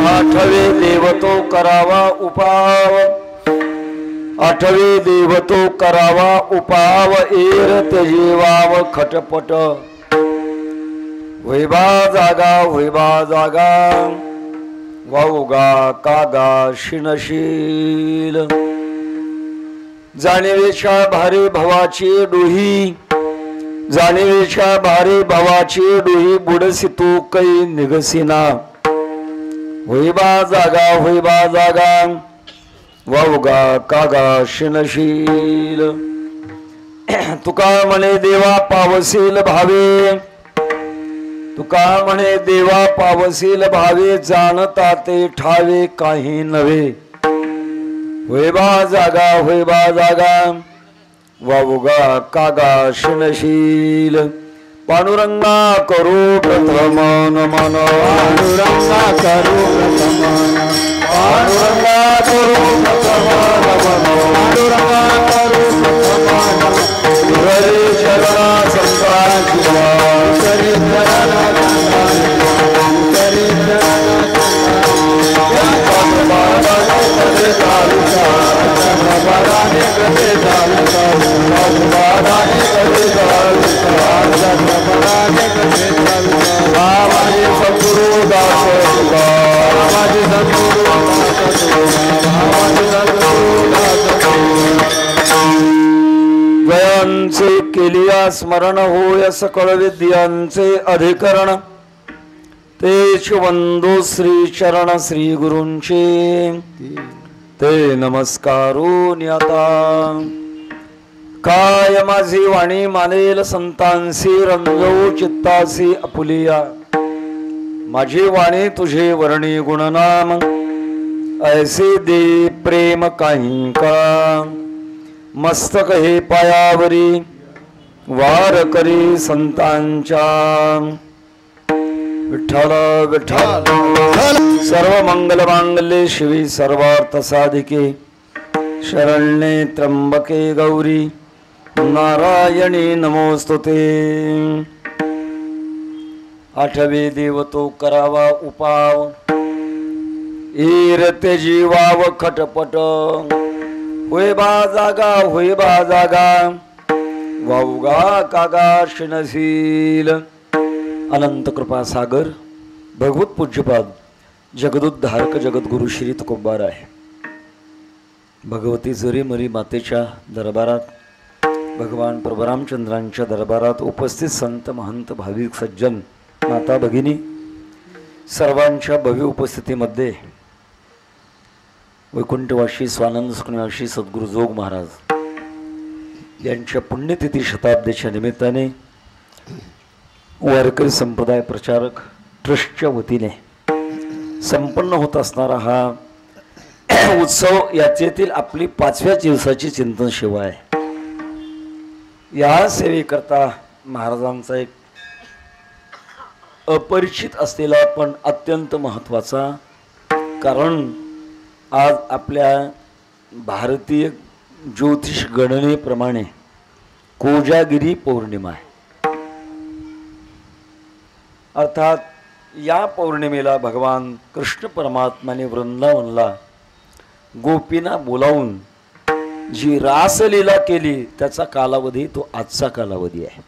आठवे देवतो करावा उपाव, आठवे देवतो करावा उपाव, एर त्यजेवाव खटपट, वैबा जागा वैबा जागा, वाऊगा कागा शिनशील, जाणीवेच्या भारी भवाची डोही, जाणीवेच्या भारी भवाची डोही, बुडसी तू कै निगसिना, होईबा जागा, वावगा कागा शिनशील, तुका म्हणे देवा पावसील भावे, तुका म्हणे देवा पावसील भावे, जाणता ते ठावे काही नव्हे, होईबा जागा, वावगा कागा शिनशील, पांडुरंगा करू प्रथम नमन, पांडुरंगा करू प्रथम, पांडुरंगा करू प्रथम नमन, पांडुरंगा करू प्रथम नमन, हरे चरणा संतांची हरे चरणा जयांचे केलिया स्मरण होय सकळ विद्यांचे अधिकरण, तेच वंदो श्री चरण श्री गुरूंचे, ते नमस्कारून आता काय माझी वाणी मानेल संतांसी, रंजवू चित्तासी आपुलिया, माझी वाणी तुझे वर्णी गुणनाम, ऐसे दे प्रेम काही का, मस्तक हे पायावरी वार करी संतांच्या, विठ्ठल विठ्ठल सर्व मंगल मांगल्ये शिवी सर्वार्थ साधिके, शरण्ये त्र्यंबके गौरी नारायणी नमोस्तुते, आठवे देवतो करावा उपाव, एर त्यजेवाव खटपट, होईबा जागा, वाऊगा कागा शिनशील, अनंत कृपा सागर भगवत पूज्यपाद जगदुद्धारक जगद्गुरु श्री तुकोबार आहे. भगवती जरी मरी मातेच्या दरबारात, भगवान प्रभुरामचंद्रांच्या दरबारात उपस्थित संत महंत भाविक सज्जन माता भगिनी सर्वांच्या भव्य उपस्थितीमध्ये वैकुंठवासी स्वानंद सुखनिवासी सद्गुरु जोग महाराज यांच्या पुण्यतिथी शताब्दीच्या निमित्ताने वारकरी संप्रदाय प्रचारक ट्रस्टच्या वतीने संपन्न होत असणारा हा उत्सव याचेतील आपली 5व्या दिवसाची चिंतन सेवा आहे. या सेवेकरता महाराजांचा एक अपरिचित असलेला पण अत्यंत महत्त्वाचा, कारण आज आपल्या भारतीय ज्योतिष गणनेप्रमाणे कोजागिरी पौर्णिमा आहे. अर्थात या पौर्णिमेला भगवान कृष्ण परमात्म्याने वृंदावनला गोपींना बोलावून जी रासलीला केली त्याचा कालावधी तो आजचा कालावधी आहे.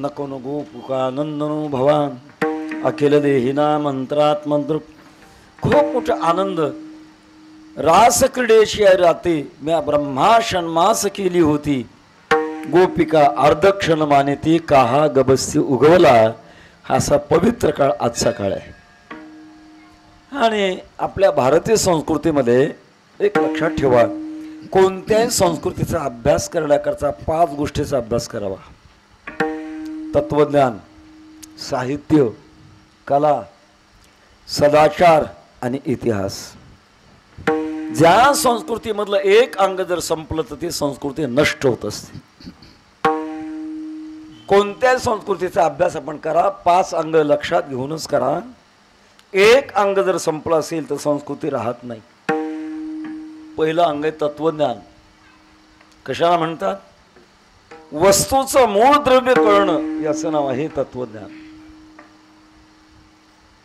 नको नो गोपुका नंदनो भवान अखिल देहिना मंत्रात मंत्र, खूप मोठा आनंद. रास क्रीडेची राते म्या ब्रह्मा षण्मास केली होती, गोपिका अर्धक्षण मानेती काहा गबस्ती उगवला. हा असा पवित्र काळ आजचा काळ आहे. आणि आपल्या भारतीय संस्कृतीमध्ये एक लक्षात ठेवा, कोणत्याही संस्कृतीचा अभ्यास करण्याकरता 5 गोष्टीचा अभ्यास करावा: तत्वज्ञान, साहित्य, कला, सदाचार आणि इतिहास. ज्या संस्कृतीमधलं एक अंग जर संपलं तर ती संस्कृती नष्ट होत असते. कोणत्या संस्कृतीचा अभ्यास आपण करा, 5 अंग लक्षात घेऊनच करा. एक अंग जर संपलं असेल तर संस्कृती राहत नाही. पहिलं अंग आहे तत्वज्ञान. कशाला म्हणतात? वस्तूचं मूळ द्रव्य कळणं याचं नाव आहे तत्वज्ञान.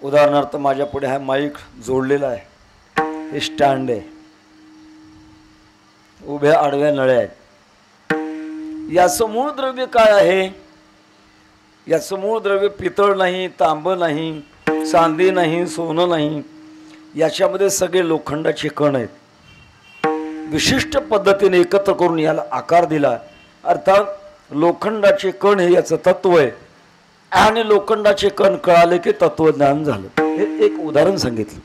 उदाहरणार्थ माझ्या पुढे हा माईक जोडलेला आहे, हे स्टँड आहे, उभ्या आडव्या नळ्या आहेत. याचं मूळ द्रव्य काय आहे? याचं मूळ द्रव्य पितळ नाही, तांब नाही, चांदी नाही, सोनं नाही. याच्यामध्ये सगळे लोखंडाचे कण आहेत. विशिष्ट पद्धतीने एकत्र करून याला आकार दिला. अर्थात लोखंडाचे कण हे याचं तत्व आहे. आणि लोखंडाचे कण कळाले की तत्वज्ञान झालं. हे एक उदाहरण सांगितलं.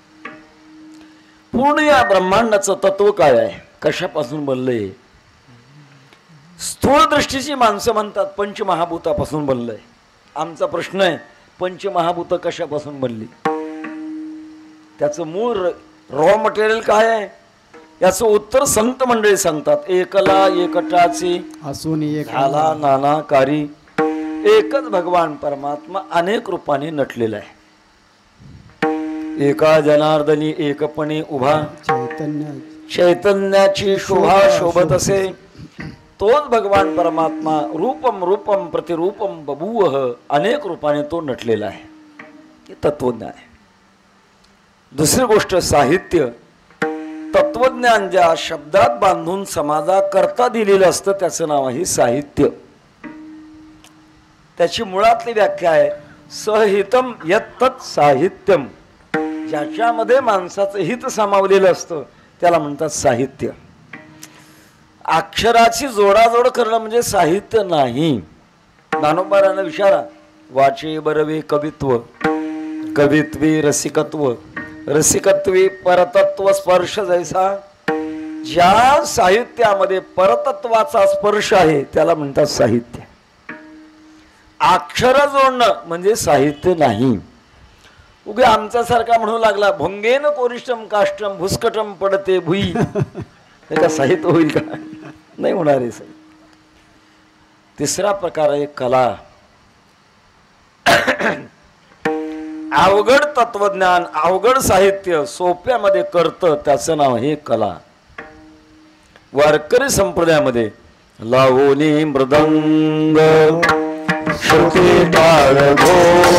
पूर्ण या ब्रह्मांडाचं तत्व काय आहे, कशापासून बनलंय? स्थूल दृष्टीची माणसं म्हणतात पंचमहाभूतापासून बनलंय. आमचा प्रश्न आहे, पंचमहाभूत कशापासून बनली? त्याचं मूळ रॉ मटेरियल काय आहे? याचं उत्तर संत मंडळी सांगतात. एकला एकटाची असून एक झाला नानाकारी, एकच भगवान परमात्मा अनेक रूपाने नटलेला आहे. एका जनार्दनी एकपणे उभा चैतन्याची शोभा शोभत असे. तोच भगवान परमात्मा रूपम रूपम प्रतिरूपम बभूव, अनेक रूपाने तो नटलेला आहे. हे तत्वज्ञान आहे. दुसरी गोष्ट साहित्य. तत्वज्ञान ज्या शब्दात बांधून समाजाकरता दिलेलं असतं त्याचं नाव आहे साहित्य. त्याची मुळातली व्याख्या आहे सहितम यत्तत् साहित्यम. ज्याच्यामध्ये माणसाचं हित सामावलेलं असतं त्याला म्हणतात साहित्य. अक्षराची जोडाजोड करणं म्हणजे साहित्य नाही. ज्ञानोबारांना विचारा, वाचे बरवे कवित्व, कवित्वी रसिकत्व, रसिकत्वी परतत्व स्पर्श जैसा. ज्या साहित्यामध्ये परतत्वाचा स्पर्श आहे त्याला म्हणतात साहित्य. अक्षर जोडणं म्हणजे साहित्य नाही. उगे आमच्यासारखा म्हणू लागला भंगेन कोरिष्टम काष्टम भुस्कटम पडते भुई, हे का साहित्य होईल का? नाही होणार आहे. तिसरा प्रकार आहे कला. अवघड तत्वज्ञान, अवघड साहित्य सोप्यामध्ये करतं त्याचं नाव हे कला. वारकरी संप्रदायामध्ये लावणी मृदंग श्रुती टाळ घोष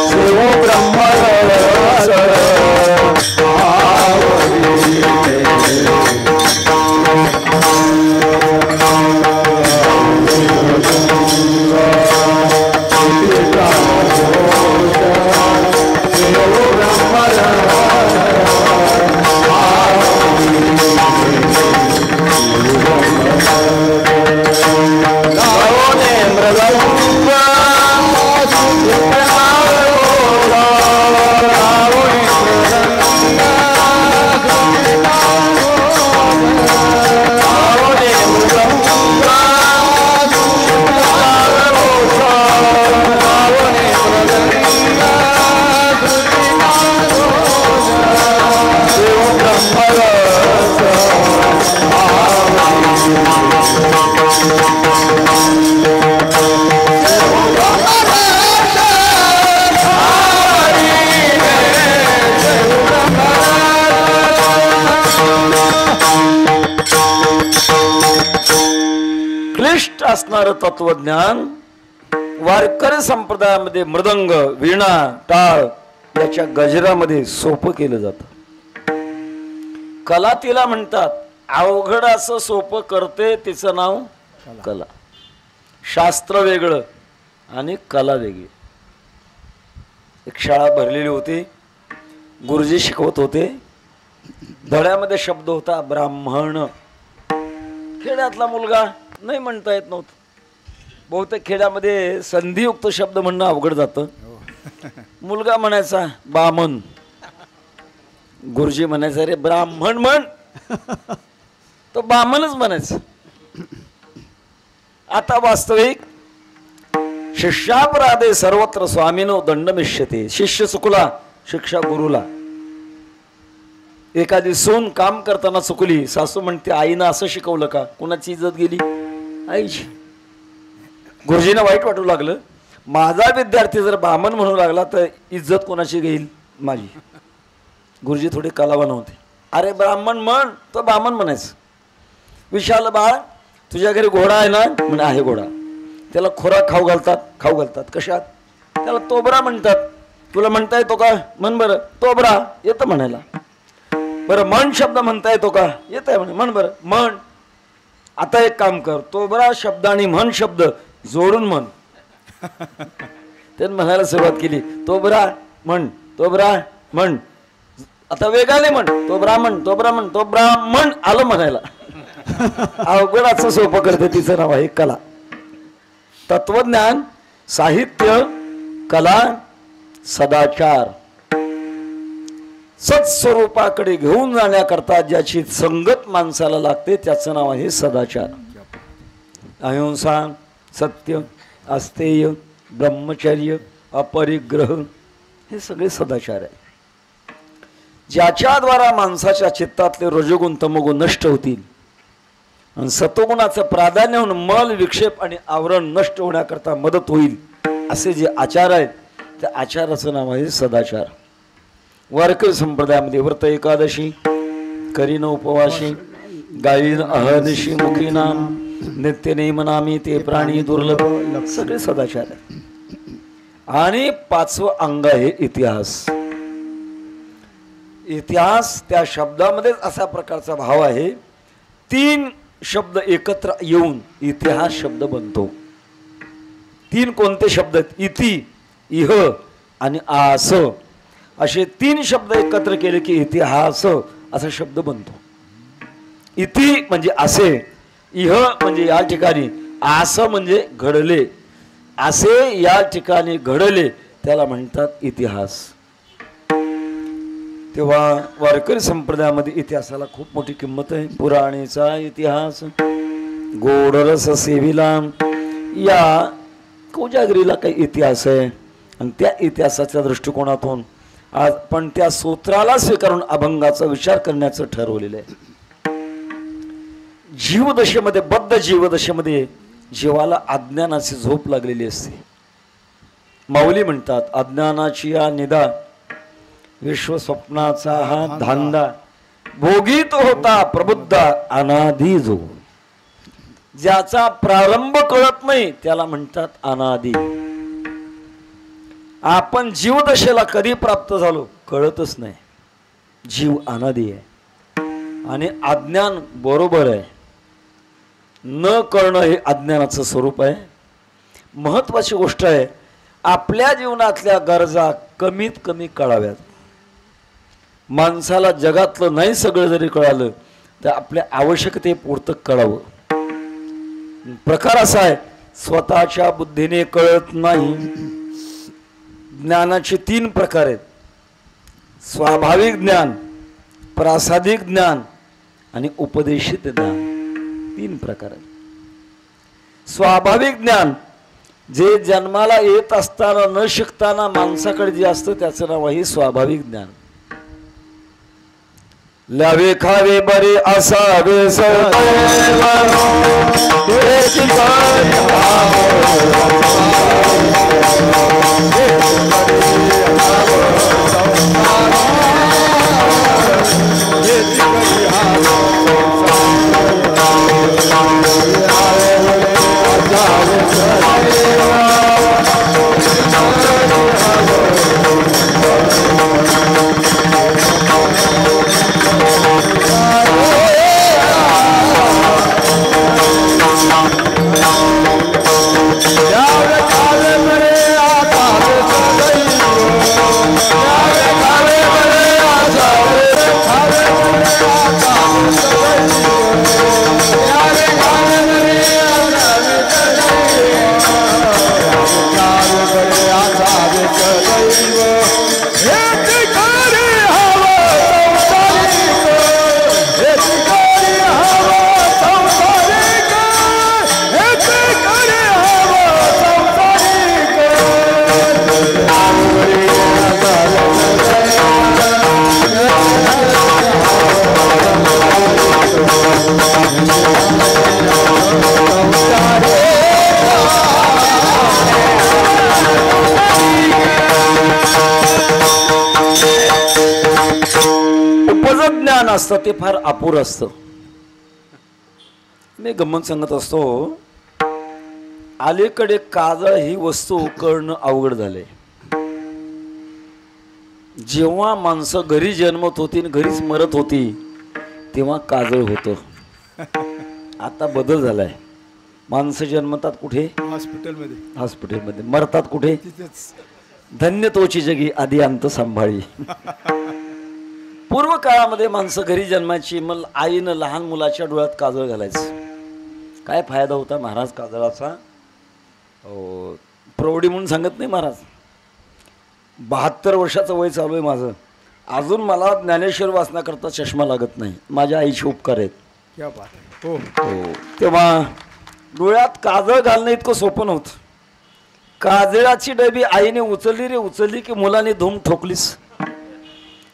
शिव ब्रह्म क्लिष्ट असणारं तत्वज्ञान वारकरी संप्रदायामध्ये मृदंग, वीणा, टाळ याच्या गजरामध्ये सोपं केलं जातं. कला तिला म्हणतात. अवघड असं सोपं करते तिचं नाव कला. शास्त्र वेगळं आणि कला वेगळी. एक शाळा भरलेली होती, गुरुजी शिकवत होते. धड्यामध्ये शब्द होता ब्राह्मण. खेड्यातला मुलगा नाही म्हणता येत नव्हतं. बहुतेक खेड्यामध्ये संधियुक्त शब्द म्हणणं अवघड जातं. मुलगा म्हणायचा बामन, गुरुजी म्हणायचा रे ब्राह्मण म्हण, तो बामनच म्हणायचं. आता वास्तविक शिष्यापराधे सर्वत्र स्वामीनो दंडमिष्यते. शिष्य चुकला शिक्षा गुरुला. एखादी सून काम करताना चुकली, सासू म्हणते आईनं असं शिकवलं का? कुणाची इज्जत गेली? आईची. गुरुजींना वाईट वाटू लागलं, माझा विद्यार्थी जर ब्राह्मण म्हणू लागला तर इज्जत कोणाची घेईल? माझी. गुरुजी थोडे कलावान होते. अरे ब्राह्मण म्हण, तो ब्राह्मण म्हणायचं. विशाल बाळ तुझ्या घरी घोडा आहे ना? म्हणे आहे घोडा. त्याला खोराक खाऊ घालतात? खाऊ घालतात. कशात? त्याला तोबरा म्हणतात. तुला म्हणता येतो का? म्हण बरं. तोबरा येतं म्हणायला. बरं मन शब्द म्हणता येतो का? येत आहे म्हणे. म्हण बरं. म्हण. आता एक काम कर, तोबरा शब्द आणि म्हण शब्द जोडून म्हण. त्याने म्हणायला सुरुवात केली. तोबरा म्हण, तोबरा म्हण. आता वेगाने म्हण. तो ब्राह्मण, तो ब्राह्मण, तो ब्राह्मण आलं म्हणायला. अवघडाचं सोपं करते. तिचं नाव आहे कला. तत्वज्ञान, साहित्य, कला, सदाचार. सत्स्वरूपाकडे घेऊन जाण्याकरता ज्याची संगत माणसाला लागते त्याचं नाव आहे सदाचार. अहिंसा, सत्य, अस्तेय, ब्रह्मचर्य, अपरिग्रह हे सगळे सदाचार आहे. ज्याच्याद्वारा माणसाच्या चित्तातले रजोगुण तमोगुण नष्ट होतील आणि सत्वगुणाचं प्राधान्य होऊन मल विक्षेप आणि आवरण नष्ट होण्याकरता मदत होईल असे जे आचार आहेत त्या आचाराचं नाव आहे सदाचार. वारकरी संप्रदायामध्ये व्रत एकादशी, करीन उपवाशी, गायीन अहर्निशी मुखी नाम, नित्य नेमनामी ते प्राणी दुर्लभ, सगळे सदाचार आहे. आणि 5वं अंग आहे इतिहास. इतिहास त्या शब्दामध्ये असा प्रकारचा भाव आहे. 3 शब्द एकत्र येऊन इतिहास शब्द बनतो. 3 कोणते शब्द आहेत? इति, इह आणि आस असे 3 शब्द एकत्र केले की इतिहास असा शब्द बनतो. इति म्हणजे असे, इह म्हणजे या ठिकाणी, आस म्हणजे घडले, असे या ठिकाणी घडले त्याला म्हणतात इतिहास. तेव्हा वारकरी संप्रदायामध्ये इतिहासाला खूप मोठी किंमत आहे. पुराणेचा इतिहास, गोडरस सेविला, या कोजागिरीला काही इतिहास आहे आणि त्या इतिहासाच्या दृष्टिकोनातून आज पण त्या सूत्राला स्वीकारून अभंगाचा विचार करण्याचं ठरवलेलं आहे. जीवदशेमध्ये, बद्ध जीवदशेमध्ये जीवाला अज्ञानाची झोप लागलेली असते. माऊली म्हणतात, अज्ञानाची या निदा, विश्वस्वप्नाचा हा धांदा, भोगीत होता प्रबुद्ध अनादी जो. ज्याचा प्रारंभ कळत नाही त्याला म्हणतात अनादी. आपण जीवदशेला कधी प्राप्त झालो कळतच नाही. जीव अनादी आहे आणि अज्ञान बरोबर आहे. न कळणं हे अज्ञानाचं स्वरूप आहे. महत्वाची गोष्ट आहे, आपल्या जीवनातल्या गरजा कमीत कमी कळाव्यात. माणसाला जगातलं नाही सगळं जरी कळालं तर आपल्या आवश्यकतेपुरतं कळावं. प्रकार असा आहे, स्वतःच्या बुद्धीने कळत नाही. ज्ञानाचे 3 प्रकार आहेत. स्वाभाविक ज्ञान, प्रासादिक ज्ञान आणि उपदेशित ज्ञान, 3 प्रकार आहेत. स्वाभाविक ज्ञान जे जन्माला येत असताना न शिकताना माणसाकडे जे असतं त्याचं नाव आहे स्वाभाविक ज्ञान. लावे खावे बरे असावे असतं ते फार अपुरं असतं. मी गंमत सांगत असतो, अलीकडे काजळ ही वस्तू करणं अवघड झाले. जेव्हा माणसं घरी जन्मत होती आणि घरीच मरत होती तेव्हा काजळ होतं. आता बदल झालाय. माणसं जन्मतात कुठे? हॉस्पिटलमध्ये. मरतात कुठे? धन्य तोची जगी आधी अंत सांभाळी. पूर्व काळामध्ये माणसं घरी जन्माची. मग आईनं लहान मुलाच्या डोळ्यात काजळ घालायचं. काय फायदा होता महाराज काजळाचा? प्रौढी म्हणून सांगत नाही महाराज. 72 वर्षाचं वय चालू आहे माझं, अजून मला ज्ञानेश्वर वाचण्याकरता चष्मा लागत नाही. माझ्या आईचे उपकार आहेत. क्या बात आहे. हो हो. तेव्हा डोळ्यात काजळ घालणं इतकं सोपं नव्हतं. काजळाची डबी आईने उचलली रे उचलली की मुलाने धूम ठोकलीस.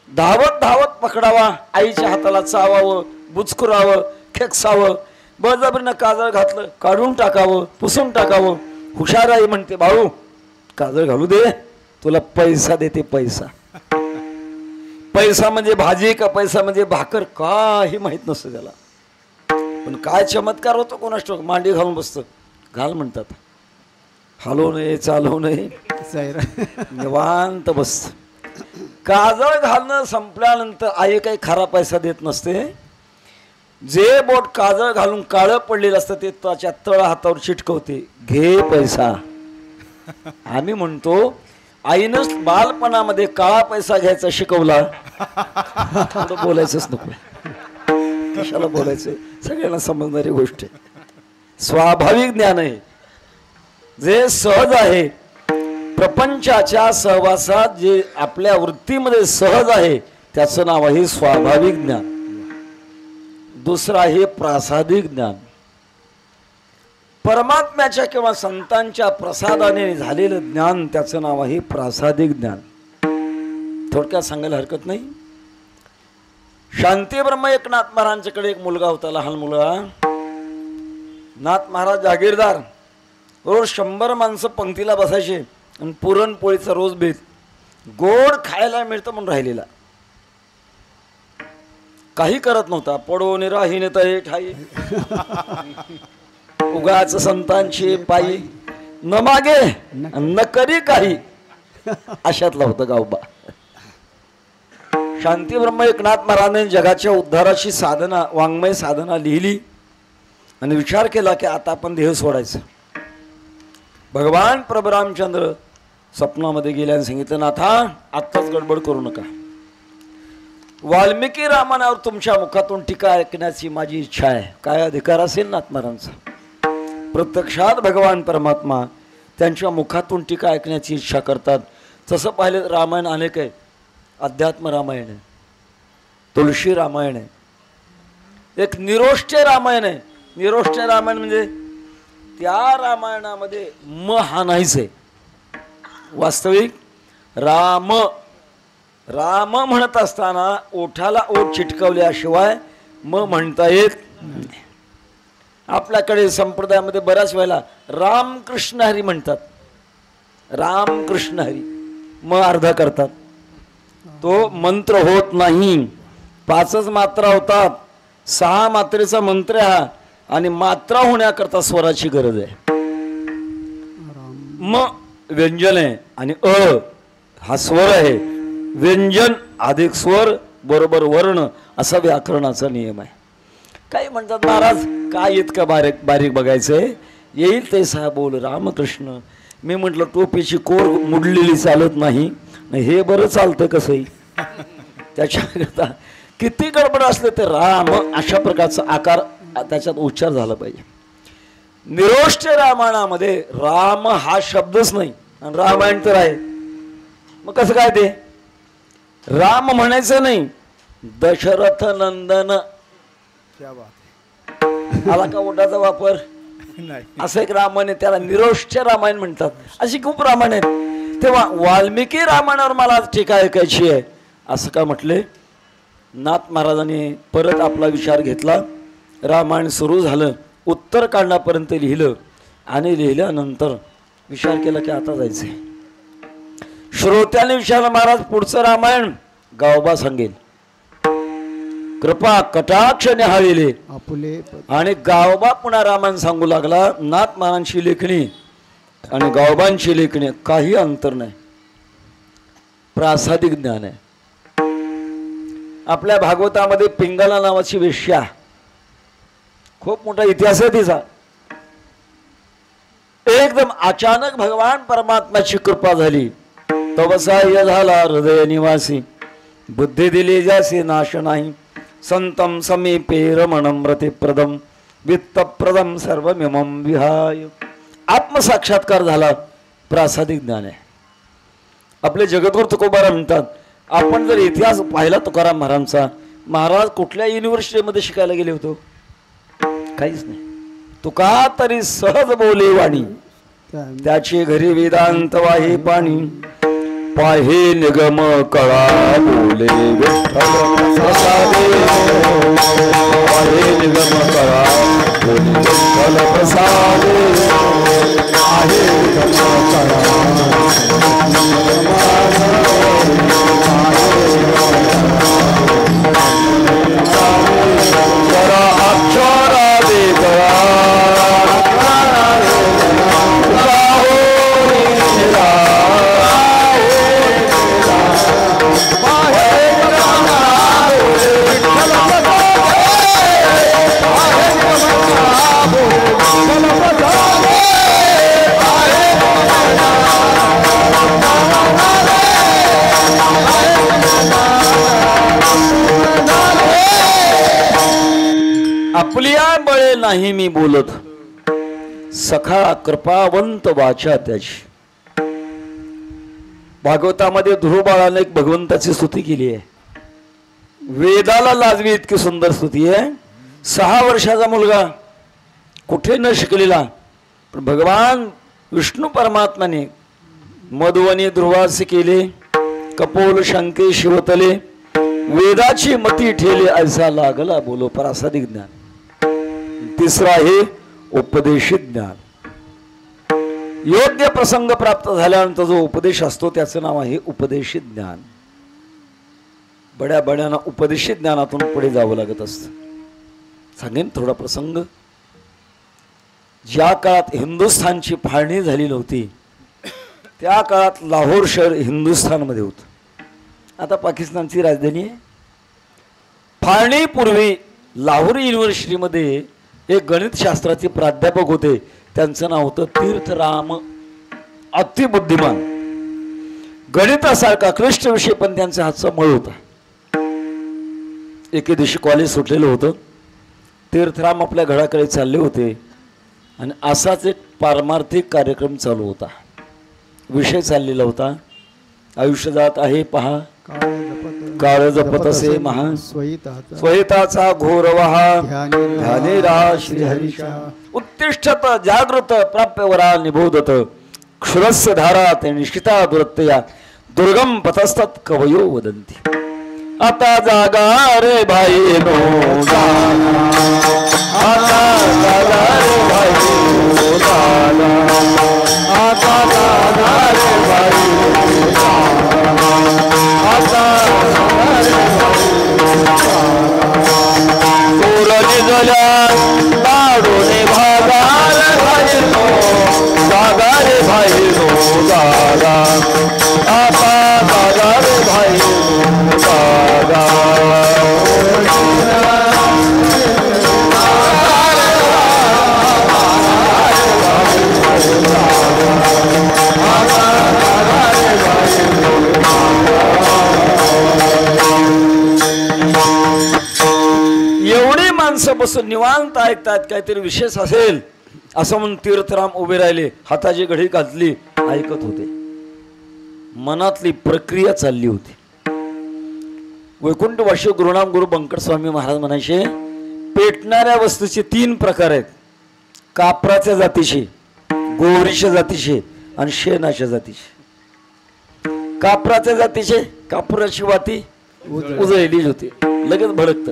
धावत धावत पकडावा, आईच्या हाताला चावावं, बुचकुरावं, खेकसावं. बळजबरीनं काजळ घातलं, काढून टाकावं, पुसून टाकावं. हुशार आई म्हणते, बाळू काजळ घालू दे, तुला पैसा देते. पैसा. पैसा म्हणजे भाजी का पैसा म्हणजे भाकर काही माहित नसतं त्याला. पण काय चमत्कार होतो कोणास ठाऊक. मांडी घालून बसतं. घाल म्हणतात. हलवू नये, चालवू नये, निवांत बसत. काजळ घालणं संपल्यानंतर आई काही खरा पैसा देत नसते. जे बोट काजळ घालून काळं पडलेलं असतं ते त्याच्या तळ हातावर चिटकवते. घे पैसा. आम्ही म्हणतो आईनं बालपणामध्ये काळा पैसा घ्यायचा शिकवला. थोडं बोलायचंच नको, कशाला बोलायचं, सगळ्यांना समजणारी गोष्ट आहे. स्वाभाविक ज्ञान आहे जे सहज आहे. प्रपंचाच्या सहवासात जे आपल्या वृत्तीमध्ये सहज आहे त्याचं नाव आहे स्वाभाविक ज्ञान. दुसरं आहे प्रासादिक ज्ञान. परमात्म्याच्या किंवा संतांच्या प्रसादाने झालेलं ज्ञान त्याचं नाव आहे प्रासादिक ज्ञान. थोडक्यात सांगायला हरकत नाही. शांती ब्रह्म एकनाथ महाराजांच्याकडे एक मुलगा होता, लहान मुलगा. नाथ महाराज जागीरदार. रोज 100 माणसं पंक्तीला बसायचे आणि पुरणपोळीचा रोज बेत. गोड खायला मिळतं म्हणून राहिलेला. काही करत नव्हता. पडो निराही नेता ठाई, उगाच संतांची पायी, न मागे न करी काही, अशातला होता गावबा. शांती ब्रह्म एकनाथ महाराजांनी जगाच्या उद्धाराची साधना, वाङ्मय साधना लिहिली आणि विचार केला की आता आपण देह सोडायचं. भगवान प्रभू रामचंद्र स्वप्नामध्ये गेल्याने सांगितलं, नाथा आत्ताच गडबड करू नका. वाल्मिकी रामायणावर तुमच्या मुखातून टीका ऐकण्याची माझी इच्छा आहे. काय अधिकार असेल नाथ महाराजांचा? प्रत्यक्षात भगवान परमात्मा त्यांच्या मुखातून टीका ऐकण्याची इच्छा करतात. तसं पाहिलं रामायण अनेक आहे. अध्यात्म रामायण आहे, तुळशी रामायण आहे, एक निरोष्ठ्य रामायण आहे. निरोष्ठ्य रामायण म्हणजे त्या रामायणामध्ये म हा नाहीच आहे. वास्तविक राम राम म्हणत असताना ओठाला ओठ चिटकवल्याशिवाय म म्हणता येत नाही. आपल्याकडे संप्रदायामध्ये बऱ्याच वेळेला रामकृष्ण हरी म्हणतात. रामकृष्ण हरी म अर्धा करतात. तो मंत्र होत नाही. 5च मात्रा होतात. 6 मात्रेचा मंत्र हा आणि मात्रा होण्याकरता स्वराची गरज आहे. म व्यंजन आहे आणि अ हा स्वर आहे. व्यंजन अधिक स्वर बरोबर वर्ण असा व्याकरणाचा नियम आहे. काही म्हणतात महाराज काय इतकं बारीक बारीक बघायचंय, येईल ते सा बोल रामकृष्ण. मी म्हटलं टोपीची कोर मुडलेली चालत नाही, हे बरं चालतं कसंही. त्याच्याकरता किती गडबड असले ते राम अशा प्रकारचा आकार त्याच्यात उच्चार झाला पाहिजे. निरोष्ठ्य रामायणामध्ये राम हा शब्दच नाही आणि रामायण तर आहे. मग कसं काय ते राम म्हणायचं नाही, दशरथ नंदन. आला का ओटाचा वापर? असं एक रामायण आहे, त्याला निरोष्ठ्य रामायण म्हणतात. अशी खूप रामायण आहेत. तेव्हा वाल्मिकी रामायणावर मला टीका ऐकायची आहे असं का म्हटले. नाथ महाराजांनी परत आपला विचार घेतला. रामायण सुरू झालं, उत्तरकांडापर्यंत लिहिलं आणि लिहिल्यानंतर विचार केला की आता जायचंय. श्रोत्याने विचारलं, महाराज पुढचं रामायण? गावबा सांगेल. कृपा कटाक्ष निहाळले आणि गावबा पुन्हा रामायण सांगू लागला. नाथ महाराजांची लेखणी आणि गावबांची लेखणी काही अंतर नाही. प्रासादिक ज्ञान आहे. आपल्या भागवतामध्ये पिंगला नावाची वेश्या, खूप मोठा इतिहास आहे तिचा. एकदम अचानक भगवान परमात्म्याची कृपा झाली, तवसाय झाला हृदय निवासी, बुद्धी दिली जासी नाश नाही, संतम समीपे रमणम रतिप्रदम वित्तप्रदम सर्वमिमं विहाय. आत्मसाक्षात्कार झाला, प्रासादिक ज्ञान आहे. आपले जगद्गुरु तुकोबाराम म्हणतात, आपण जर इतिहास पाहिला तुकाराम महाराजांचा, महाराज कुठल्या युनिव्हर्सिटीमध्ये शिकायला गेले होतो? काहीच नाही. तुका तरी सहज बोले वाणी, त्याची घरी वेदांत वाहे पाणी, पाहे निगम कळा बोले विठ्ठल प्रसादे, पाहे निगम कळा बोले विठ्ठल प्रसादे, पाहे निगम कळा जरा अक्षरा दे कळा आपल्या बळे नाही मी बोलत, सखा कृपावंत वाचा त्याची. भागवतामध्ये ध्रुव बाळाने एक भगवंताची स्तुती केली आहे. वेदाला लाजवी इतकी सुंदर स्तुती आहे. 6 वर्षाचा मुलगा, कुठे न शिकलेला, पण भगवान विष्णू परमात्म्याने मधुवनी ध्रुवास केले, कपोल शंके शिवतले, वेदाची मती ठेले, ऐसा लागला बोलो प्रासादिक ज्ञान. तिसरा आहे उपदेशित ज्ञान. योग्य प्रसंग प्राप्त झाल्यानंतर जो उपदेश असतो त्याचं नाव आहे उपदेशित ज्ञान. बड्या बड्यांना उपदेशित ज्ञानातून पुढे जावं लागत असतं. सांगेन थोडा प्रसंग. ज्या काळात हिंदुस्थानची फाळणी झाली नव्हती, त्या काळात लाहोर शहर हिंदुस्थानमध्ये होतं. आता पाकिस्तानची राजधानी आहे. फाळणीपूर्वी लाहोर युनिव्हर्सिटीमध्ये एक गणितशास्त्राचे प्राध्यापक होते, त्यांचं नाव होतं तीर्थराम. अतिबुद्धिमान, गणितासारखा क्लिष्ट विषय पण त्यांचा हातचा मळ होता. एके दिवशी कॉलेज सुटलेलं होतं. तीर्थराम आपल्या घराकडे चालले होते आणि असाच एक पारमार्थिक कार्यक्रम चालू होता. विषय चाललेला होता, आयुष्य जात आहे पहा, काळ जपत असे महा, स्वहिताचा घोर वहा, ध्याने राहा श्रीहरीशा, उत्तिष्ठत जागृत प्राप्यवरा निबोधत, क्षुरस्य धारा ते निश्चिता दुरत्तया, दुर्गम पथस्तत कवयो वदंती. आता जागा रे भाई नो जागा, आता जागा रे भाई नो जागा, आता जागा रे भाई नो जागा, आता जागा रे भाई नो जागा. कोरणी गल्या लाडूने भागा रे भाई नो जागा रे भाई नो जागा, आता जागा रे भाई नो जागा. एवढी माणसं बसून निवांत ऐकतात, काहीतरी विशेष असेल असं म्हणून तीर्थराम उभे राहिले, हाताची घडी घातली, ऐकत होते. मनातली प्रक्रिया चालली होती. वैकुंठवासी गुरुनाम गुरु बंकट स्वामी महाराज म्हणायचे, पेटणाऱ्या वस्तूचे 3 प्रकार आहेत. कापराच्या जातीचे, गोवरीच्या जातीचे आणि शेणाच्या जातीचे. कापराच्या जातीचे, कापुराची वाती उजळलेली होती, लगेच भडकत.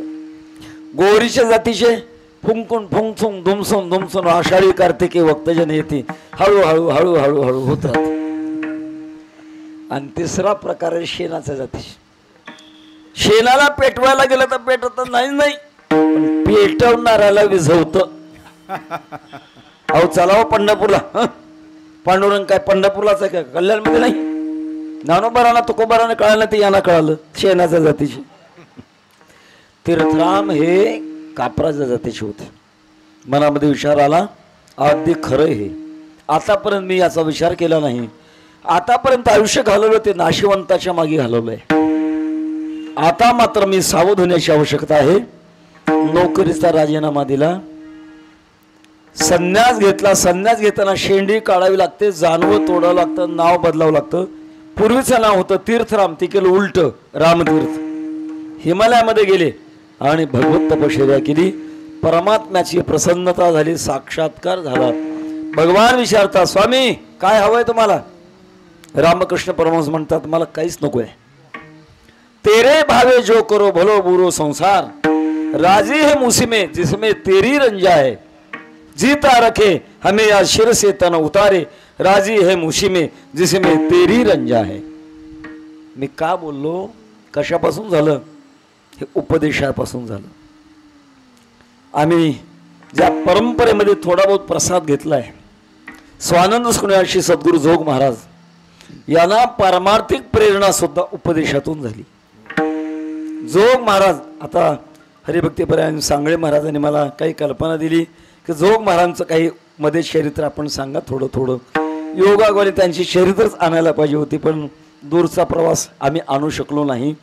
गोवरीच्या जातीचे फुंकून फुंकून धुमसून धुमसून आषाढी कार्तिकी वक्तजन येते, हळूहळू हळूहळू हळू होत राहते. आणि तिसरा प्रकार आहे शेणाच्या जातीचे. शेणाला पेटवायला गेलं तर पेटत नाही, पण पेटवणाऱ्याला विझवत. अहो चलाव पंढरपूरला, पांडुरंग काय पंढरपूरलाच आहे का, कल्याणमध्ये नाही. ज्ञानोबारांना तुकोबारांना कळालं ते यांना कळालं शेणाच्या जातीचे. तीर्थराम हे कापराच्या जातीचे होते. मनामध्ये विचार आला अगदी खरं हे. आतापर्यंत मी याचा विचार केला नाही. आतापर्यंत आयुष्य घालवलं ते नाशिवंताच्या मागे घालवलंय. आता मात्र मी सावध होण्याची आवश्यकता आहे. नोकरीचा राजीनामा दिला, संन्यास घेतला. संन्यास घेताना शेंडी काढावी लागते, जानवं तोडावं लागतं, नाव बदलावं लागतं. पूर्वीचं नाव होतं तीर्थराम, ते केलं उलट रामतीर्थ. हिमालयामध्ये गेले आणि भगवत तपश्चर्या केली. परमात्म्याची प्रसन्नता झाली, साक्षात्कार झाला. भगवान विचारतात स्वामी काय हवंय तुम्हाला? रामकृष्ण परमहंस म्हणतात मला काहीच नको आहे. तेरे भावे जो करो भलो बुरो संसार, राजी है मुसीमे जिसमें तेरी रंजा है. जीता रखे हमें या शिर से तन उतारे, राजी है मुशी में जिसमें तेरी रंजा है. मी का बोललो, कशापासून झालं? हे उपदेशापासून झालं. आम्ही ज्या परंपरेमध्ये थोडा बहुत प्रसाद घेतलाय, स्वानंद सुखण्याशी सद्गुरू जोग महाराज यांना पारमार्थिक प्रेरणा सुद्धा उपदेशातून झाली. जोग महाराज, आता हरिभक्तीपर्यंत सांगळे महाराजांनी मला काही कल्पना दिली की जोग महाराजांचं काही मध्ये चरित्र आपण सांगा थोडं थोडं. योगाद्वारे त्यांची चरित्रच आणायला पाहिजे होती, पण दूरचा प्रवास आम्ही आणू शकलो नाही.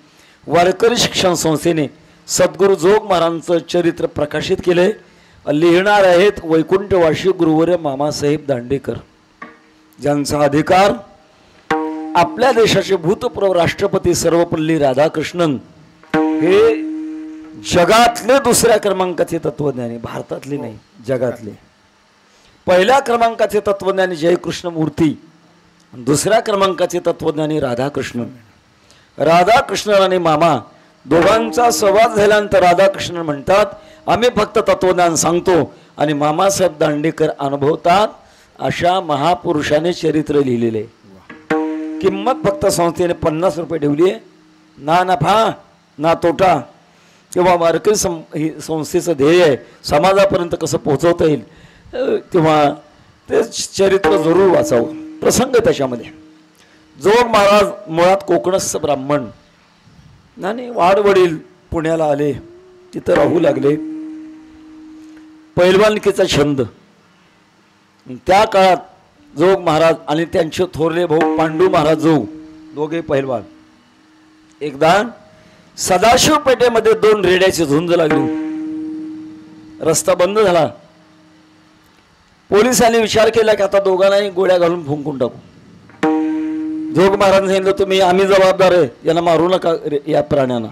वारकरी शिक्षण संस्थेने सद्गुरू जोग महाराजांचं चरित्र प्रकाशित केले. लिहिणार आहेत वैकुंठवासी गुरुवर्य मामासाहेब दांडेकर, ज्यांचा अधिकार आपल्या देशाचे भूतपूर्व राष्ट्रपती सर्वपल्ली राधाकृष्णन हे जगातले दुसऱ्या क्रमांकाचे तत्वज्ञानी, भारतातले नाही जगातले. पहिल्या क्रमांकाचे तत्वज्ञानी जयकृष्ण मूर्ती, दुसऱ्या क्रमांकाचे तत्वज्ञानी राधाकृष्णन. राधाकृष्णन आणि मामा दोघांचा संवाद झाल्यानंतर राधाकृष्णन म्हणतात आम्ही फक्त तत्वज्ञान सांगतो आणि मामासाहेब दांडेकर अनुभवतात. अशा महापुरुषाने चरित्र लिहिलेले. किंमत फक्त संस्थेने 50 रुपये ठेवली आहे. ना नफा ना तोटा. किंवा वारकरी संस्थेचं ध्येय आहे समाजापर्यंत कसं पोहोचवता येईल, तेव्हा ते चरित्र जरूर वाचावं. प्रसंग त्याच्यामध्ये. जोग महाराज मुळात कोकणस्थ ब्राह्मण आणि वाडवडील पुण्याला आले, तिथं राहू लागले. पैलवानकीचा छंद. त्या काळात जोग महाराज आणि त्यांचे थोरले भाऊ पांडू महाराज जोग दोघे पैलवान. एकदा सदाशिव पेठेमध्ये 2 रेड्याची झुंज लागली. रस्ता बंद झाला. पोलिसांनी विचार केला की आता दोघांनाही गोळ्या घालून फुंकून टाकू. जोग महाराज सांगितलं तुम्ही आम्ही जबाबदार आहे, यांना मारू नका या प्राण्यांना.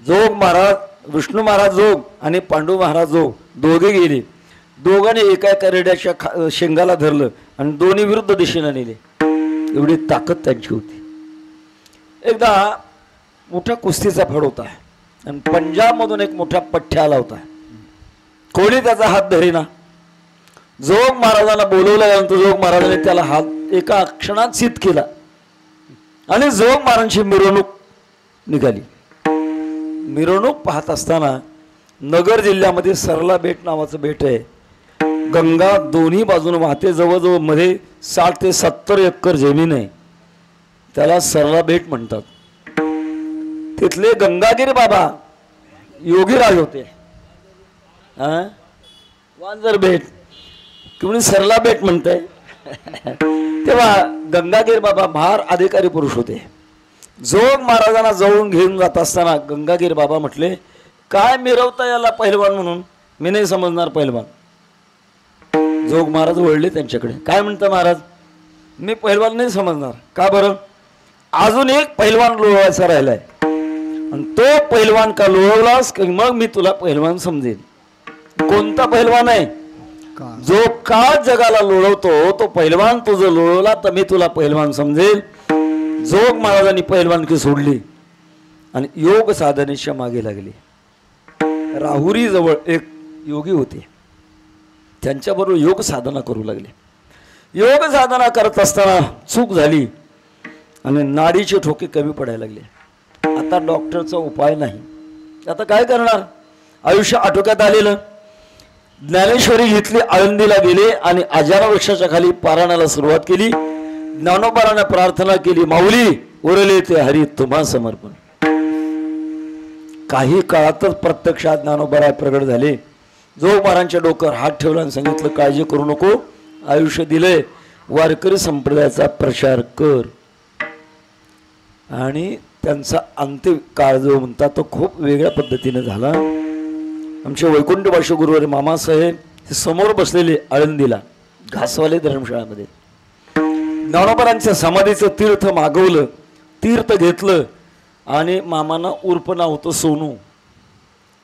जोग महाराज, विष्णू महाराज जोग आणि पांडू महाराज जोग दोघे गेले. दोघांनी एका रेड्याच्या शेंगाला धरलं आणि दोन्ही विरुद्ध दिशेने नेले. एवढी ताकद त्यांची होती. एकदा मोठा कुस्तीचा फड होता आणि पंजाबमधून एक मोठा पठ्ठ्या आला होता. कोणी त्याचा हात धरेना. जोग महाराजांना बोलवल्यानंतर जोग महाराजांनी त्याला हात एका क्षणात सिद्ध केला आणि जोग महाराजांची मिरवणूक निघाली. मिरवणूक पाहत असताना नगर जिल्ह्यामध्ये सरला बेट नावाचं बेट आहे. गंगा दोन्ही बाजूने वाहते. जवळजवळ मध्ये 60 ते 70 एकर जमीन आहे. त्याला सरला बेट म्हणतात. तिथले गंगागिरी बाबा योगीराज होते. वांजर बेट किंवा सरला बेट म्हणताय. तेव्हा गंगागिरी बाबा महार अधिकारी पुरुष होते. जोग महाराजांना जवळून घेऊन जात असताना गंगागिरी बाबा म्हटले काय मिरवता याला पहिलवान म्हणून, मी नाही समजणार पहिलवान. जोग महाराज वळले त्यांच्याकडे. काय म्हणता महाराज? मी पहिलवान नाही समजणार. का बरं? अजून एक पहिलवान लोळवायचा राहिलाय आणि तो पहिलवान का लोळवलास मग मी तुला पहिलवान समजेन. कोणता पहिलवान आहे? जो का जगाला लोळवतो तो पहिलवान. तुझं लोळवला तर मी तुला पहिलवान समजेल. जोग महाराजांनी पहिलवानकी सोडली आणि योग साधनेच्या मागे लागले. राहुरी जवळ एक योगी होते. त्यांच्याबरोबर योग साधना करू लागले. योग साधना करत असताना चूक झाली आणि नाडीचे ठोके कमी पडायला लागले. आता डॉक्टरचा उपाय नाही. आता काय करणार? आयुष्य आटोक्यात आलेलं. ज्ञानेश्वरी घेतली, आळंदीला गेले आणि 1000 वृक्षाच्या खाली पारायणाला सुरुवात केली. ज्ञानोबाराने प्रार्थना केली, माऊली उरले ते हरी तुम्हा समर्पण. काही काळातच प्रत्यक्षात ज्ञानोबाराय प्रगट झाले. जोगमारांच्या डोक्यावर हात ठेवला आणि सांगितलं, काळजी करू नको, आयुष्य दिलंय, वारकरी संप्रदायाचा प्रचार कर. आणि त्यांचा अंत्यकाळ जो म्हणतात तो खूप वेगळ्या पद्धतीने झाला. आमचे वैकुंठ भाष्य गुरुवारी मामासाहेब हे समोर बसलेले आळंदीला घासवाले धर्मशाळामध्ये ज्ञानोबारांच्या समाधीचं तीर्थ मागवलं, तीर्थ घेतलं आणि मामांना उर्फ नाव होतं सोनू.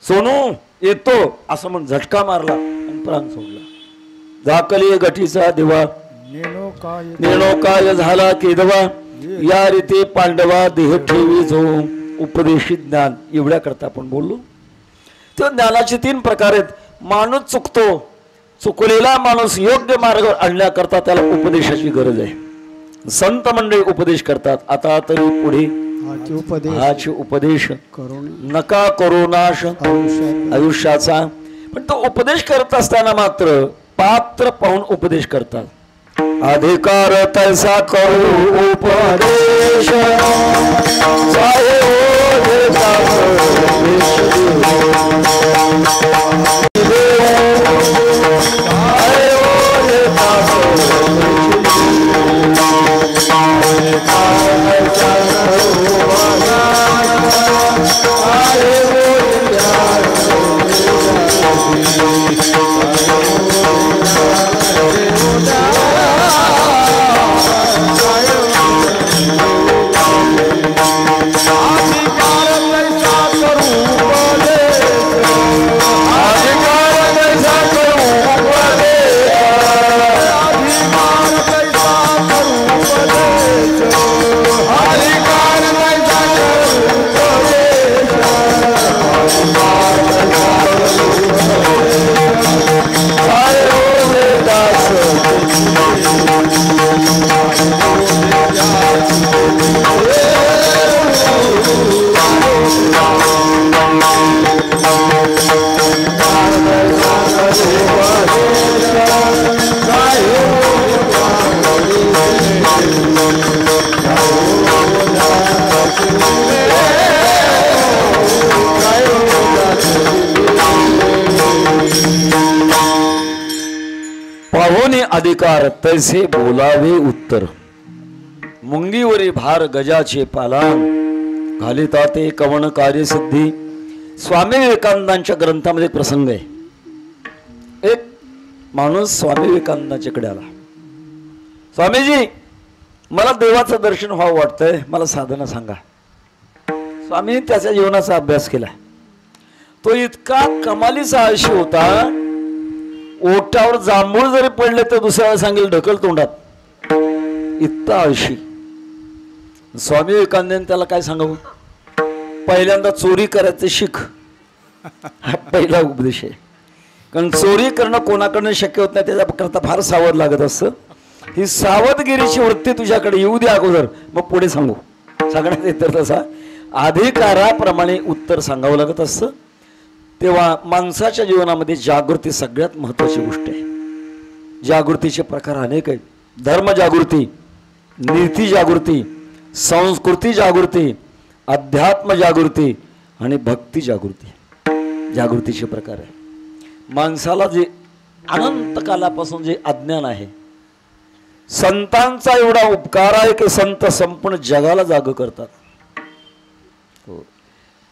सोनू येतो असं म्हणून झटका मारला आणि प्राण सोडला. झाकली गठीचा दिवा नेणो काय झाला केदवा, या रीती पांडवा देह ठेवी जो उपदेशी ज्ञान. एवढ्या करता आपण बोललो. त्या ज्ञानाचे 3 प्रकार आहेत. माणूस चुकतो, चुकलेला माणूस योग्य मार्ग आणण्याकरता त्याला उपदेशाची गरज आहे. संत मंडळी उपदेश करतात. आता तरी पुढे हाची उपदेश नका करू नाश आयुष्याचा. पण तो उपदेश करत असताना मात्र पात्र पाहून उपदेश करतात. अधिकार तैसा करू उपदेश अधिकार तैसे बोलावे उत्तर. मुंगीवरी भार गजाचे पालान घालिता ते कवण कार्यसिद्धी. स्वामी विवेकानंदांच्या ग्रंथामध्ये प्रसंग आहे. एक माणूस स्वामी विवेकानंदांच्याकडे आला. स्वामीजी, मला देवाचं दर्शन व्हावं वाटतंय, मला साधना सांगा. स्वामी त्याच्या जीवनाचा अभ्यास केला. तो इतका कमालीचा आळशी होता, ओठावर जांभूळ जरी पडले तर दुसऱ्याला सांगेल ढकल तोंडात, इतका आळशी. स्वामी विवेकानंदांनी त्याला काय सांगावं? पहिल्यांदा चोरी करायचं शिक, हा पहिला उपदेश आहे. कारण चोरी करणं कोणाकडनं शक्य होत नाही, त्याच्याकरता फार सावध लागत असतं. ही सावधगिरीची वृत्ती तुझ्याकडे येऊ दे अगोदर, मग पुढे सांगू. सांगण्यात येतं तसा अधिकाराप्रमाणे उत्तर सांगावं लागत असतं. तेव्हा माणसाच्या जीवनामध्ये जागृती सगळ्यात महत्त्वाची गोष्ट आहे. जागृतीचे प्रकार अनेक आहेत. धर्म जागृती, नीती जागृती, संस्कृती जागृती, अध्यात्म जागृती आणि भक्ती जागृती. जागृतीचे प्रकार आहे. माणसाला जे अनंत कालापासून जे अज्ञान आहे, संतांचा एवढा उपकार आहे की संत संपूर्ण जगाला जाग करतात.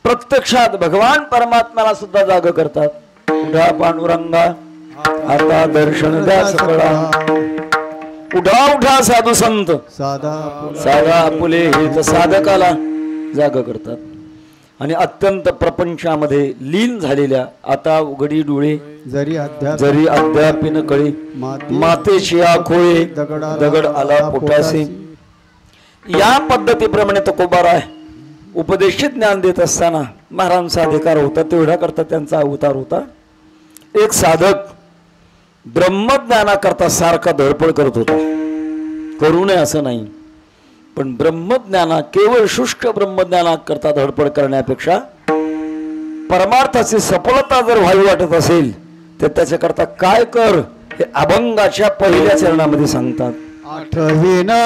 प्रत्यक्षात भगवान परमात्म्याला सुद्धा जाग करतात. उठा पांडुरंगा आता दर्शन द्या सकळा, उठा उठा साधू संत साधा आपुले हित साधकाला जाग करतात. आणि अत्यंत प्रपंचामध्ये लीन झालेल्या आता उघडी डोळे जरी अद्यापीन कळी, मातेची आखोळे दगड आला पोटासे. या पद्धतीप्रमाणे तो तुकोबाराय उपदेशित ज्ञान देत असताना महाराजांचा अधिकार होता, तेवढा करता त्यांचा अवतार होता. एक साधक ब्रह्मज्ञानाकरता सारखा धडपड करत होता. करू नये असं नाही, पण ब्रह्मज्ञाना केवळ शुष्क ब्रह्मज्ञानाकरता धडपड करण्यापेक्षा परमार्थाची सफलता जर व्हावी वाटत असेल तर त्याच्याकरता काय कर हे अभंगाच्या पहिल्या चरणामध्ये सांगतात. आठविना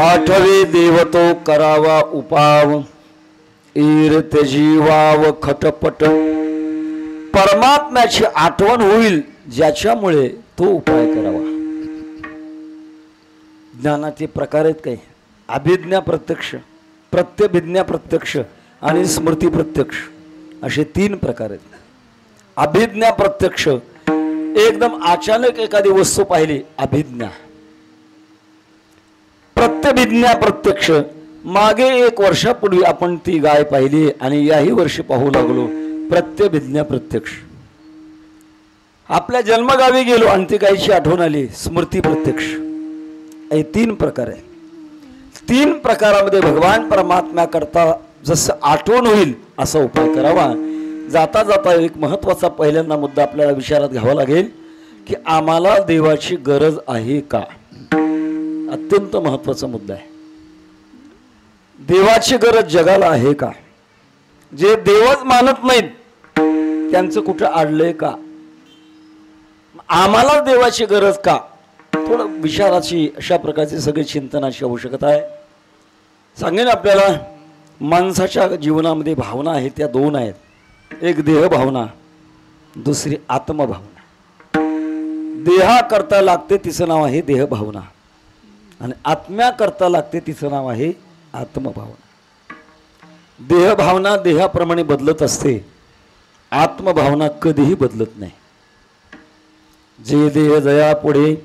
आठवे देवतो करावा उपाव ईरत जीवाव खटपट परमात्म्याची आठवण होईल ज्याच्यामुळे तो उपाय करावा। ज्ञानाचे प्रकार आहेत काही अभिज्ञा प्रत्यक्ष प्रत्यभिज्ञा प्रत्यक्ष आणि स्मृती प्रत्यक्ष असे तीन प्रकार आहेत। अभिज्ञा प्रत्यक्ष एकदम अचानक एखादी वस्तू पाहिली अभिज्ञा। प्रत्यभिज्ञा प्रत्यक्ष मागे 1 वर्षापूर्वी आपण ती गाय पाहिली आणि याही वर्षी पाहू लागलो प्रत्यभिज्ञा प्रत्यक्ष। आपल्या जन्मगावी गेलो आणि ती गायची आठवण आली स्मृती प्रत्यक्ष। हे 3 प्रकार आहे। 3 प्रकारामध्ये भगवान परमात्म्या करता जसं आठवण होईल असा उपाय करावा। जाता जाता एक महत्त्वाचा पहिल्यांदा मुद्दा आपल्याला विचारात घ्यावा लागेल की आम्हाला देवाची गरज आहे का। अत्यंत महत्त्वाचा मुद्दा आहे। देवाची गरज जगाला आहे का। जे देवच मानत नाहीत त्यांचं कुठं आडलंय का। आम्हाला देवाची गरज का थोडं विचाराची अशा प्रकारची सगळी चिंतनाची आवश्यकता आहे। सांगेन आपल्याला माणसाच्या जीवनामध्ये भावना आहेत त्या 2 आहेत। एक देह भावना दुसरी आत्मभावना। देहा करता लागते तिचं नाव आहे देह भावना आणि आत्म्या करता लागते तिचं नाव आहे आत्मभावना। देह भावना देहाप्रमाणे बदलत असते आत्मभावना कधीही बदलत नाही। जे देह जया पुढे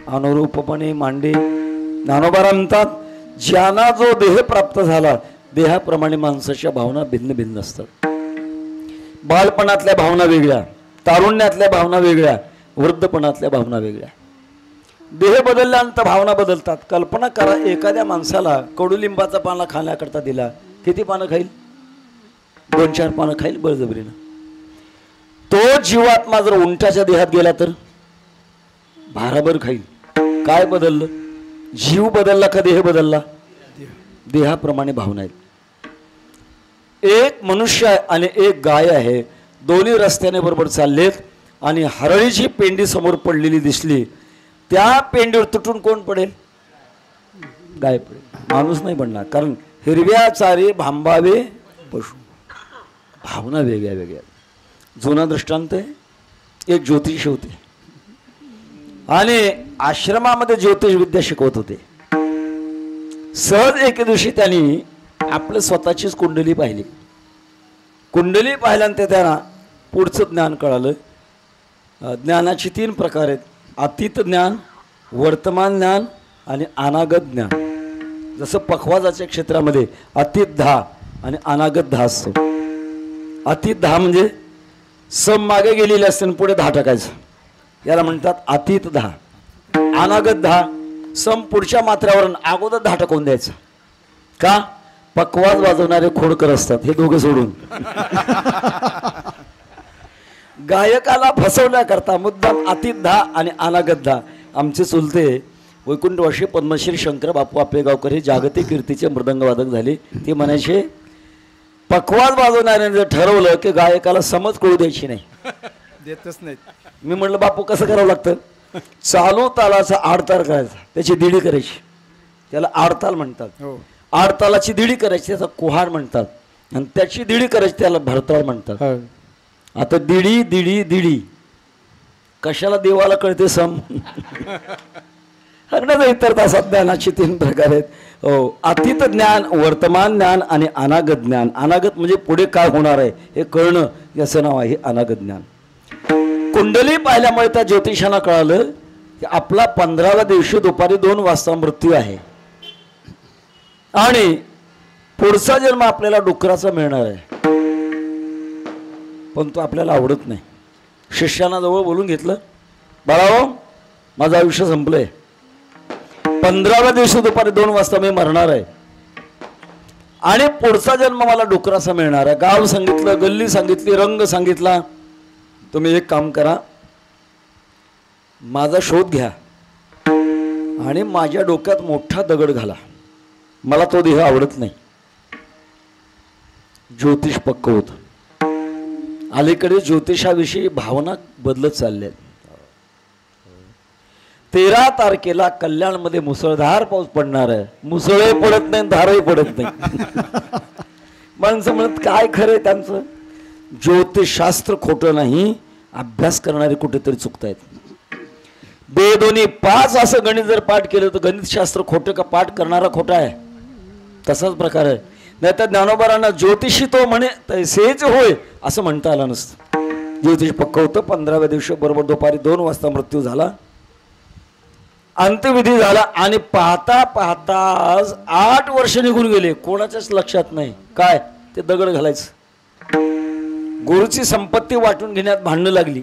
अनुरूपपणे मांडे ज्ञानोबा म्हणतात ज्यांना जो देह प्राप्त झाला देहाप्रमाणे माणसाच्या भावना भिन्न भिन्न असतात। बालपणातल्या भावना वेगळ्या तारुण्यातल्या भावना वेगळ्या वृद्धपणातल्या भावना वेगळ्या। देह बदलल्यानंतर भावना बदलतात। कल्पना करा एखाद्या माणसाला कडुलिंबाचा पाला खाण्याकरता दिला किती पानं खाईल 2-4 पानं खाईल बळजबरीनं। तो जीवात्मा जर उंटाच्या देहात गेला तर भाराभर खाईल। काय बदललं जीव बदलला का देह बदलला। देहाप्रमाणे भावना आहेत। एक मनुष्य आहे आणि एक गाय आहे दोन्ही रस्त्याने बरोबर चाललेत आणि हरळीची पेंडी समोर पडलेली दिसली त्या पेंडीवर तुटून कोण पडेल गाय पडेल माणूस नाही पडणार कारण हिरव्या चारे भांबावे पशु। भावना वेगळ्या वेगळ्या। जुना दृष्टांत आहे एक ज्योतिष होते आणि आश्रमामध्ये ज्योतिष विद्या शिकवत होते। सहज एके दिवशी त्यांनी आपलं स्वतःचीच कुंडली पाहिली. कुंडली पाहिल्यानंतर त्यांना पुढचं ज्ञान कळालं. ज्ञानाचे 3 प्रकार आहेत: अतीत ज्ञान, वर्तमान ज्ञान आणि अनागत ज्ञान. जसं पखवाजाच्या क्षेत्रामध्ये अतीत 10 आणि अनागत 10 असतो. अतीत 10 म्हणजे सम मागे गेलेले असते आणि पुढे 10 टाकायचं, याला म्हणतात अतीत 10. अनागत 10 सम पुढच्या मात्र्यावरून अगोदर 10 टाकून द्यायचं. का? पखवाज वाजवणारे खोडकर असतात, हे दोघं सोडून. गायकाला फसवण्याकरता मुद्दाम अतीत 10 आणि अनागत 10. आमचे चुलते वैकुंठवासी पद्मश्री शंकर बापू आपेगावकर हे जागतिक कीर्तीचे मृदंगवादक झाले. ते म्हणायचे, पखवाज वाजवणाऱ्याने जर ठरवलं की गायकाला समज कळू द्यायची नाही, देतच नाहीत. मी म्हटलं बापू कसं करावं लागतं? चालू तालाचा आडताल करायचा, त्याची दिडी करायची, त्याला आडताल म्हणतात. हो. आडतालाची दिडी करायची, त्याचा कुहाड म्हणतात. आणि त्याची दिडी करायची, त्याला भरताळ म्हणतात. आता दिडी दिडी दिडी कशाला देवाला कळते सम? इतर तासात ज्ञानाचे 3 प्रकार आहेत. हो, अतीत ज्ञान, वर्तमान ज्ञान आणि अनागत ज्ञान. अनागत म्हणजे पुढे काय होणार आहे हे कळणं, याचं नाव आहे अनागत ज्ञान. कुंडली पाहिल्यामुळे त्या ज्योतिषांना कळालं की आपला 15व्या दिवशी दुपारी 2 वाजता मृत्यू आहे आणि पुढचा जन्म आपल्याला डुकराचा मिळणार आहे. पण तो आपल्याला आवडत नाही. शिष्याना जवळ बोलून घेतलं, बाळाओ माझं आयुष्य संपलंय, 15व्या दिवशी दुपारी 2 वाजता मी मरणार आहे आणि पुढचा जन्म मला डुकराचा मिळणार आहे. गाव सांगितलं, गल्ली सांगितली, रंग सांगितला. तुम्ही एक काम करा, माझा शोध घ्या आणि माझ्या डोक्यात मोठा दगड घाला, मला तो देह आवडत नाही. ज्योतिष पक्क होत. अलीकडे ज्योतिषाविषयी भावना बदलत चालल्या. 13 तारखेला कल्याणमध्ये मुसळधार पाऊस पडणार आहे. मुसळही पडत नाही, धारही पडत नाही. माणसं म्हणत काय खरंय त्यांचं? ज्योतिषशास्त्र खोटं नाही, अभ्यास करणारे कुठेतरी चुकतायत. 2 2 5 असं गणित जर पाठ केलं तर गणितशास्त्र खोटं का पाठ करणारा खोटा आहे? तसाच प्रकार आहे. नाही तर ज्ञानोबारांना ज्योतिषी तो म्हणे तसेच होय असं म्हणता आलं नसतं. ज्योतिष पक्क होतं. 15व्या दिवशी बरोबर दुपारी 2 वाजता मृत्यू झाला, अंत्यविधी झाला आणि पाहता पाहता 8 वर्ष निघून गेले. कोणाच्याच लक्षात नाही काय ते दगड घालायचं. गुरुची संपत्ती वाटून घेण्यात भांडणं लागली,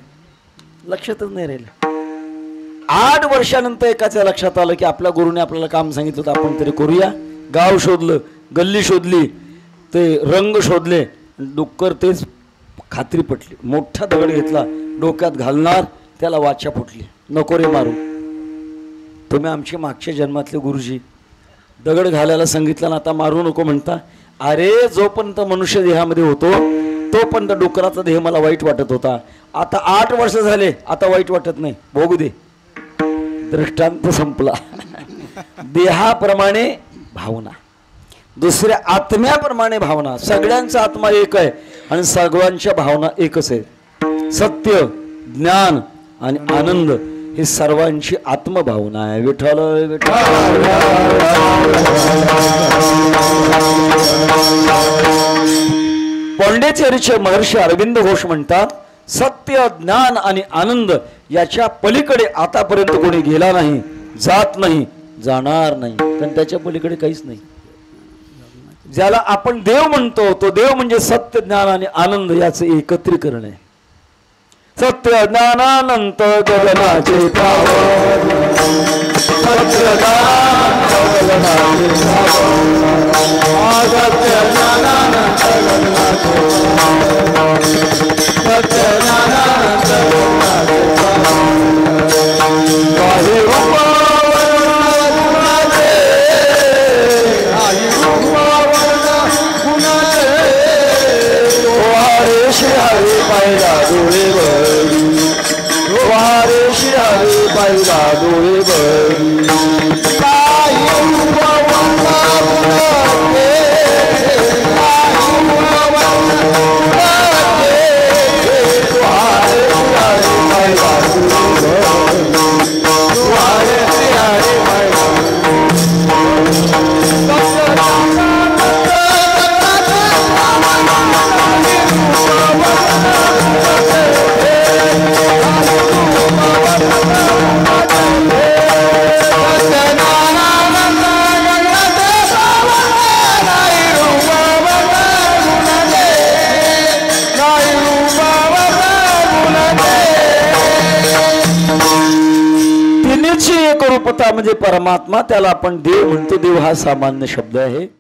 लक्षातच नाही राहिलं. 8 वर्षानंतर एकाच्या लक्षात आलं की आपल्या गुरुने आपल्याला काम सांगितलं होतं, आपण तरी करूया. गाव शोधलं, गल्ली शोधली, ते रंग शोधले, डुक्कर तेच खात्री पटली. मोठा दगड घेतला, डोक्यात घालणार, त्याला वाचा फुटली. नको रे मारू, तुम्ही आमचे मागच्या जन्मातले गुरुजी, दगड घालायला सांगितलं ना आता मारू नको म्हणता. अरे जोपर्यंत मनुष्य देहामध्ये होतो तोपर्यंत डुकराचा देह मला वाईट वाटत होता. आता 8 वर्ष झाले, आता वाईट वाटत नाही, भोगू दे. दृष्टांत संपला. देहाप्रमाणे भावना, दुसऱ्या आत्म्याप्रमाणे भावना. सगळ्यांचा आत्मा एक आहे आणि सर्वांच्या भावना एकच आहे. सत्य, ज्ञान आणि आनंद ही सर्वांची आत्मभावना आहे. विठ्ठल विठ्ठल. पॉंडिचेरीचे महर्षी अरविंद घोष म्हणतात, सत्य, ज्ञान आणि आनंद याच्या पलीकडे आतापर्यंत कोणी गेला नाही, जात नाही, जाणार नाही. कारण त्याच्या पलीकडे काहीच नाही. ज्याला आपण देव म्हणतो तो देव म्हणजे सत्य, ज्ञान आणि आनंद याचं एकत्रीकरण आहे. सत्य ज्ञानानंत गगनाचे पावन, सत्य ज्ञानानंत सत्य ज्ञानानंत सत्य ज्ञानानंत काही श्री हरी पाहिला डोळे बरी, वारे श्री हरी पाहिला डोळे बरी. तिन्हीची एक रूपता म्हणजे परमात्मा, त्याला आपण देव म्हणतो. देव हा सामान्य शब्द आहे.